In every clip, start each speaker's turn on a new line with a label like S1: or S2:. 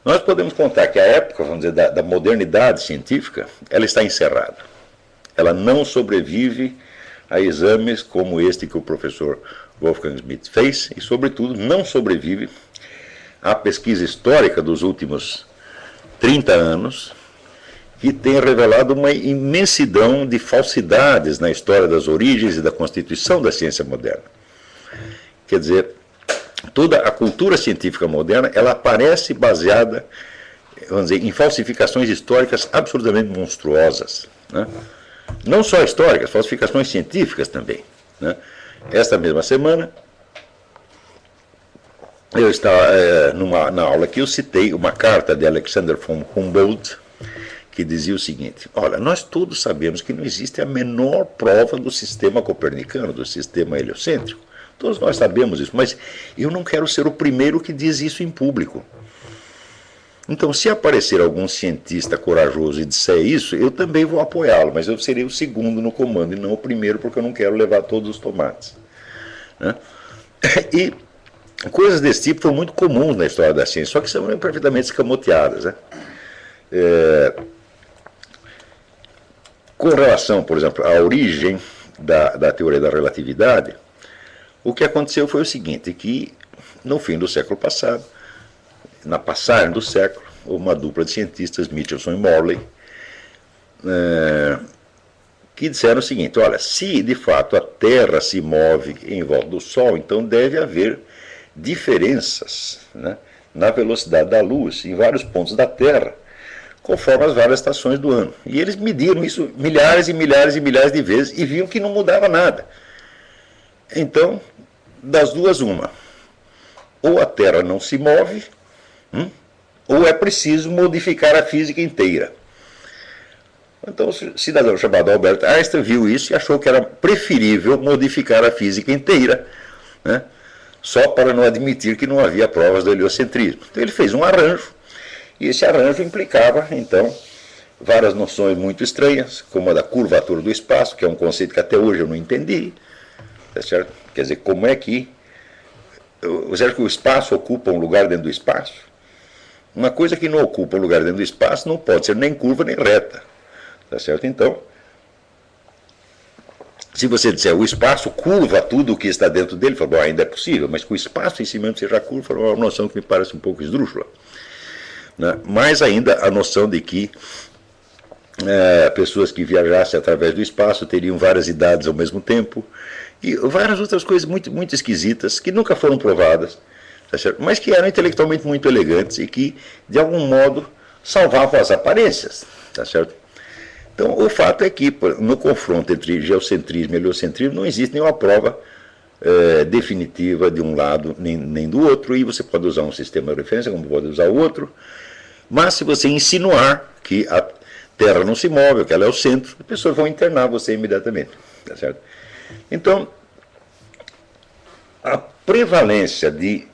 S1: Nós podemos contar que a época, vamos dizer, da modernidade científica, ela está encerrada. Ela não sobrevive a exames como este que o professor Wolfgang Schmidt fez e, sobretudo, não sobrevive à pesquisa histórica dos últimos 30 anos, que tem revelado uma imensidão de falsidades na história das origens e da constituição da ciência moderna. Quer dizer, toda a cultura científica moderna, ela aparece baseada, vamos dizer, em falsificações históricas absolutamente monstruosas, né? Não só históricas, falsificações científicas também, né? Esta mesma semana, eu estava na aula que eu citei uma carta de Alexander von Humboldt, que dizia o seguinte: olha, nós todos sabemos que não existe a menor prova do sistema copernicano, do sistema heliocêntrico. Todos nós sabemos isso, mas eu não quero ser o primeiro que diz isso em público. Então, se aparecer algum cientista corajoso e disser isso, eu também vou apoiá-lo, mas eu serei o segundo no comando e não o primeiro, porque eu não quero levar todos os tomates, né? E coisas desse tipo foram muito comuns na história da ciência, só que são perfeitamente escamoteadas, né? Com relação, por exemplo, à origem da teoria da relatividade, o que aconteceu foi o seguinte, que no fim do século passado, na passagem do século, houve uma dupla de cientistas, Michelson e Morley, que disseram o seguinte: olha, se de fato a Terra se move em volta do Sol, então deve haver diferenças, né, na velocidade da luz em vários pontos da Terra, conforme as várias estações do ano. E eles mediram isso milhares e milhares e milhares de vezes e viam que não mudava nada. Então, das duas, uma: ou a Terra não se move, ou é preciso modificar a física inteira. Então, o cidadão chamado Albert Einstein viu isso e achou que era preferível modificar a física inteira, né, só para não admitir que não havia provas do heliocentrismo. Então, ele fez um arranjo, e esse arranjo implicava, então, várias noções muito estranhas, como a da curvatura do espaço, que é um conceito que até hoje eu não entendi, tá certo? Quer dizer, como é que o espaço ocupa um lugar dentro do espaço? Uma coisa que não ocupa um lugar dentro do espaço não pode ser nem curva nem reta, tá certo? Então, se você disser o espaço curva tudo o que está dentro dele, fala, bom, ainda é possível, mas que o espaço em si mesmo seja curva é uma noção que me parece um pouco esdrúxula, né? Mais ainda a noção de que pessoas que viajassem através do espaço teriam várias idades ao mesmo tempo, e várias outras coisas muito, muito esquisitas, que nunca foram provadas, tá certo? Mas que eram intelectualmente muito elegantes e que, de algum modo, salvavam as aparências, tá certo? Então, o fato é que, no confronto entre geocentrismo e heliocentrismo, não existe nenhuma prova definitiva de um lado nem do outro, e você pode usar um sistema de referência, como pode usar o outro, mas se você insinuar que a Terra não se move, que ela é o centro, as pessoas vão internar você imediatamente, tá certo? Então, a prevalência de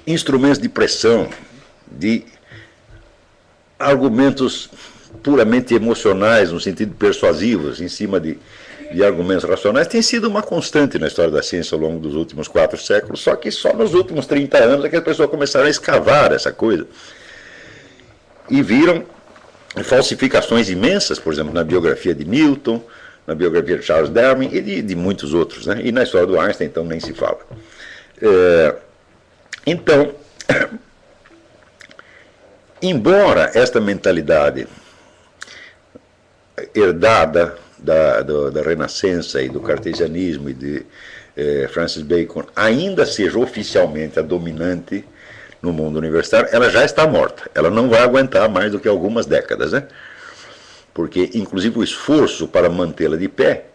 S1: instrumentos de pressão, de argumentos puramente emocionais, no sentido persuasivos, em cima de argumentos racionais, tem sido uma constante na história da ciência ao longo dos últimos 4 séculos, só que só nos últimos 30 anos é que as pessoas começaram a escavar essa coisa e viram falsificações imensas, por exemplo, na biografia de Newton, na biografia de Charles Darwin e de muitos outros, né? E na história do Einstein, então, nem se fala. Então, embora esta mentalidade herdada da Renascença e do cartesianismo e de Francis Bacon ainda seja oficialmente a dominante no mundo universitário, ela já está morta. Ela não vai aguentar mais do que algumas décadas, né? Porque, inclusive, o esforço para mantê-la de pé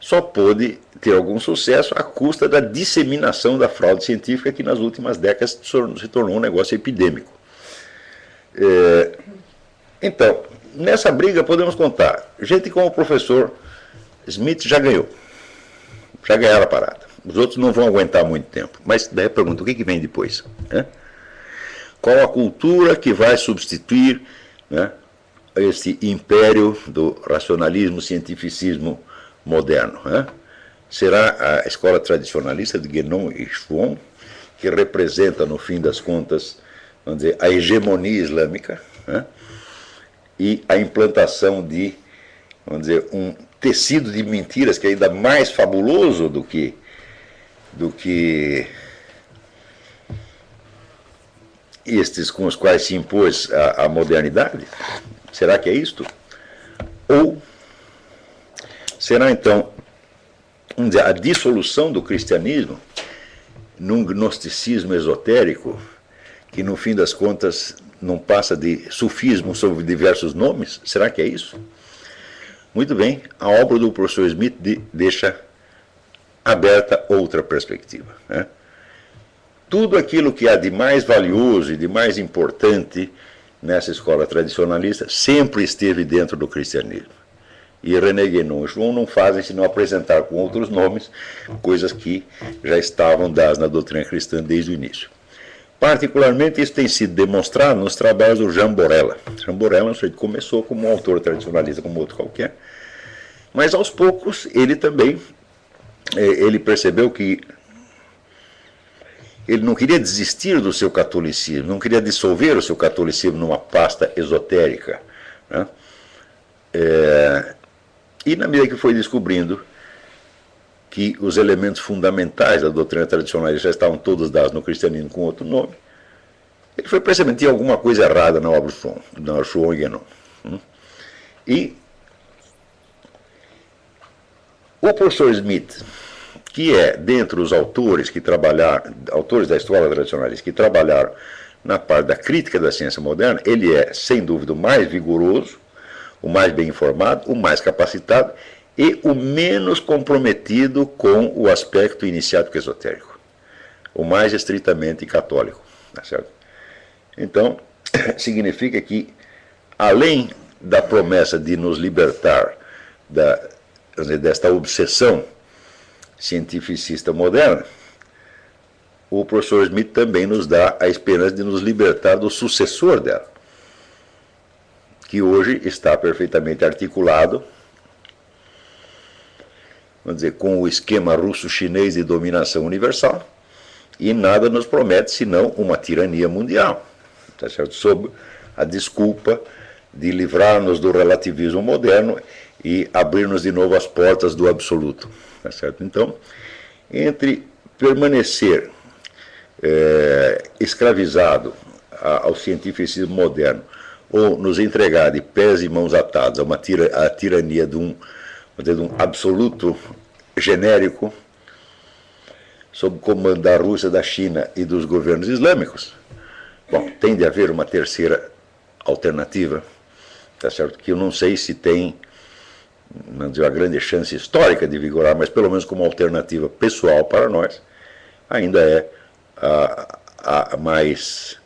S1: só pôde ter algum sucesso à custa da disseminação da fraude científica, que nas últimas décadas se tornou um negócio epidêmico. Então, nessa briga podemos contar. Gente como o professor Schmidt já ganhou. Já ganharam a parada. Os outros não vão aguentar muito tempo. Mas daí a pergunta, o que vem depois? Qual a cultura que vai substituir, né, esse império do racionalismo, cientificismo moderno? Será a escola tradicionalista de Guénon e Schwann, que representa, no fim das contas, vamos dizer, a hegemonia islâmica, né? E a implantação de, vamos dizer, um tecido de mentiras que é ainda mais fabuloso do que estes com os quais se impôs a modernidade? Será que é isto? Ou será, então, vamos dizer, a dissolução do cristianismo num gnosticismo esotérico que, no fim das contas, não passa de sufismo sob diversos nomes? Será que é isso? Muito bem, a obra do professor Smith deixa aberta outra perspectiva, né? Tudo aquilo que há de mais valioso e de mais importante nessa escola tradicionalista sempre esteve dentro do cristianismo. E René Guénon e Schwann não fazem senão apresentar com outros nomes coisas que já estavam dadas na doutrina cristã desde o início. Particularmente, isso tem sido demonstrado nos trabalhos do Jean Borella. Jean Borella começou como um autor tradicionalista, como outro qualquer, mas aos poucos ele também ele percebeu que ele não queria desistir do seu catolicismo, não queria dissolver o seu catolicismo numa pasta esotérica, né? E na medida que foi descobrindo que os elementos fundamentais da doutrina tradicional já estavam todos dados no cristianismo com outro nome, ele foi percebendo que tinha alguma coisa errada na obra do Schwann e Guénon. E o professor Smith, que é, dentre os autores que trabalharam, autores da escola tradicionalista, que trabalharam na parte da crítica da ciência moderna, ele é, sem dúvida, o mais vigoroso, o mais bem informado, o mais capacitado e o menos comprometido com o aspecto iniciático esotérico, o mais estritamente católico, tá certo? Então, significa que, além da promessa de nos libertar desta obsessão cientificista moderna, o professor Smith também nos dá a esperança de nos libertar do sucessor dela, que hoje está perfeitamente articulado, vamos dizer, com o esquema russo-chinês de dominação universal, e nada nos promete senão uma tirania mundial, tá certo? Sob a desculpa de livrar-nos do relativismo moderno e abrir-nos de novo as portas do absoluto, tá certo? Então, entre permanecer escravizado ao cientificismo moderno ou nos entregar de pés e mãos atados à tirania de um absoluto genérico sob o comando da Rússia, da China e dos governos islâmicos, bom, tem de haver uma terceira alternativa, tá certo? Que eu não sei se tem, não dizer, uma grande chance histórica de vigorar, mas pelo menos como alternativa pessoal para nós, ainda é a mais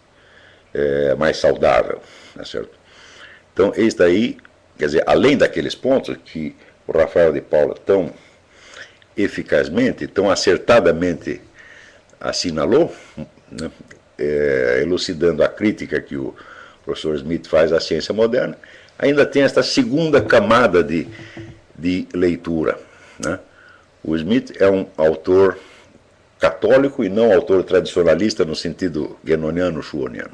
S1: saudável, tá certo? Então, este aí, quer dizer, além daqueles pontos que o Rafael de Paula tão eficazmente, tão acertadamente assinalou, né, elucidando a crítica que o professor Smith faz à ciência moderna, ainda tem esta segunda camada de leitura, né? O Smith é um autor católico e não autor tradicionalista no sentido guénoniano, schwanniano.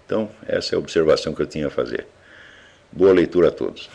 S1: Então, essa é a observação que eu tinha a fazer. Boa leitura a todos.